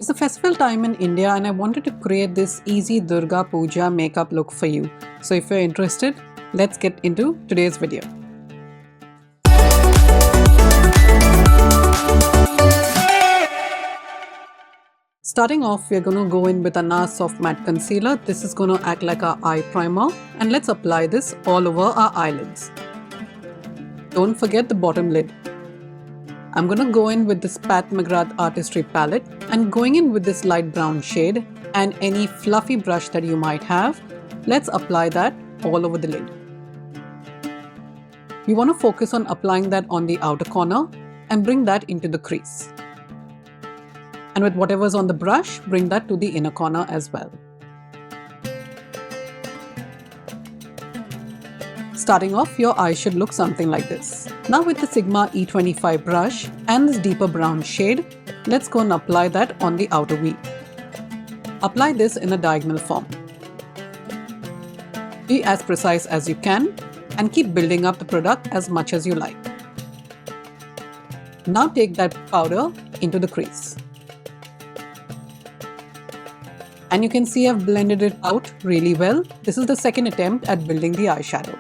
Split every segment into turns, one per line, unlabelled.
It's the festival time in India and I wanted to create this easy Durga Puja makeup look for you. So if you're interested, let's get into today's video. Starting off, we're going to go in with a NARS Soft Matte Concealer. This is going to act like our eye primer, and let's apply this all over our eyelids. Don't forget the bottom lid. I'm going to go in with this Pat McGrath Artistry Palette and going in with this light brown shade and any fluffy brush that you might have. Let's apply that all over the lid. We want to focus on applying that on the outer corner and bring that into the crease. And with whatever's on the brush, bring that to the inner corner as well. Starting off, your eye should look something like this. Now with the Sigma E25 brush and this deeper brown shade, let's go and apply that on the outer V. Apply this in a diagonal form. Be as precise as you can and keep building up the product as much as you like. Now take that powder into the crease. And you can see I've blended it out really well. This is the second attempt at building the eyeshadow.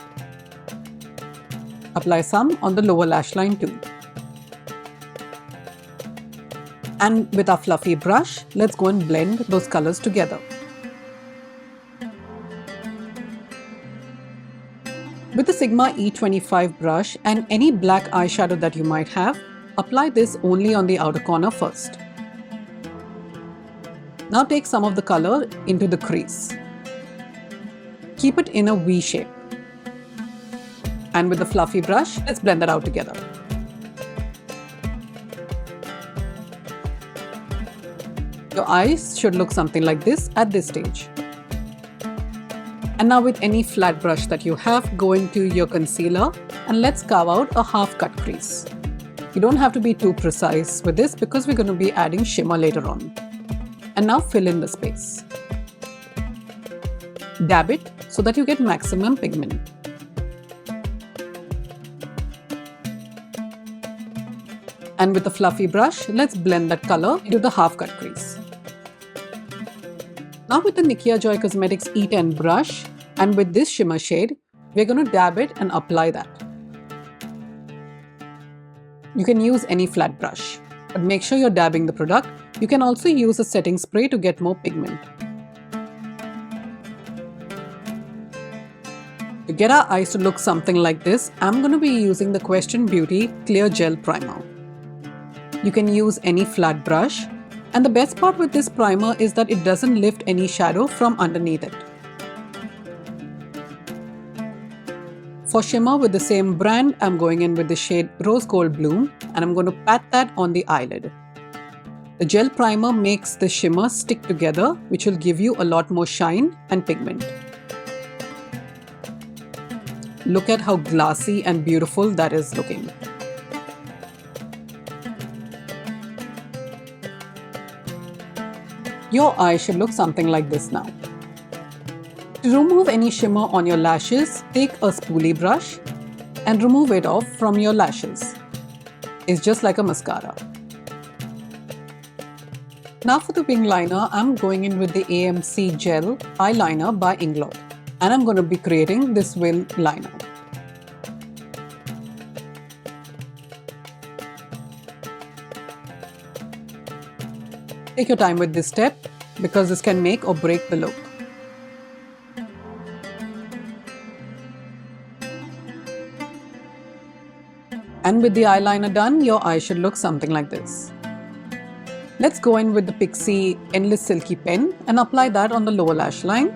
Apply some on the lower lash line too. And with our fluffy brush, let's go and blend those colors together. With the Sigma E25 brush and any black eyeshadow that you might have, apply this only on the outer corner first. Now take some of the color into the crease. Keep it in a V shape. And with the fluffy brush, let's blend that out together. Your eyes should look something like this at this stage. And now with any flat brush that you have, go into your concealer and let's carve out a half cut crease. You don't have to be too precise with this because we're going to be adding shimmer later on. And now fill in the space. Dab it so that you get maximum pigment. And with the fluffy brush, let's blend that color into the half cut crease. Now with the Nikia Joy Cosmetics E10 brush and with this shimmer shade, we're going to dab it and apply that. You can use any flat brush, but make sure you're dabbing the product. You can also use a setting spray to get more pigment. To get our eyes to look something like this, I'm going to be using the Question Beauty Clear Gel Primer. You can use any flat brush, and the best part with this primer is that it doesn't lift any shadow from underneath it. For shimmer with the same brand, I'm going in with the shade Rosegold Bloom and I'm going to pat that on the eyelid. The gel primer makes the shimmer stick together, which will give you a lot more shine and pigment. Look at how glassy and beautiful that is looking. Your eye should look something like this now. To remove any shimmer on your lashes, take a spoolie brush and remove it off from your lashes. It's just like a mascara. Now for the wing liner, I'm going in with the AMC Gel Eyeliner by Inglot. And I'm going to be creating this wing liner. Take your time with this step because this can make or break the look. And with the eyeliner done, your eye should look something like this. Let's go in with the Pixie Endless Silky Pen and apply that on the lower lash line.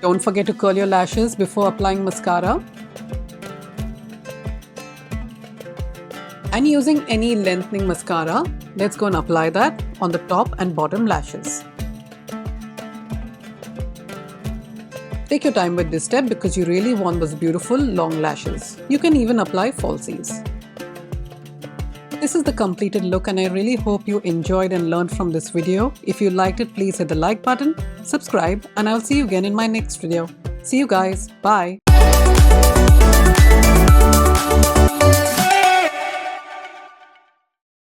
Don't forget to curl your lashes before applying mascara. And using any lengthening mascara, let's go and apply that on the top and bottom lashes. Take your time with this step because you really want those beautiful long lashes. You can even apply falsies. This is the completed look and I really hope you enjoyed and learned from this video. If you liked it, please hit the like button, subscribe, and I'll see you again in my next video. See you guys. Bye.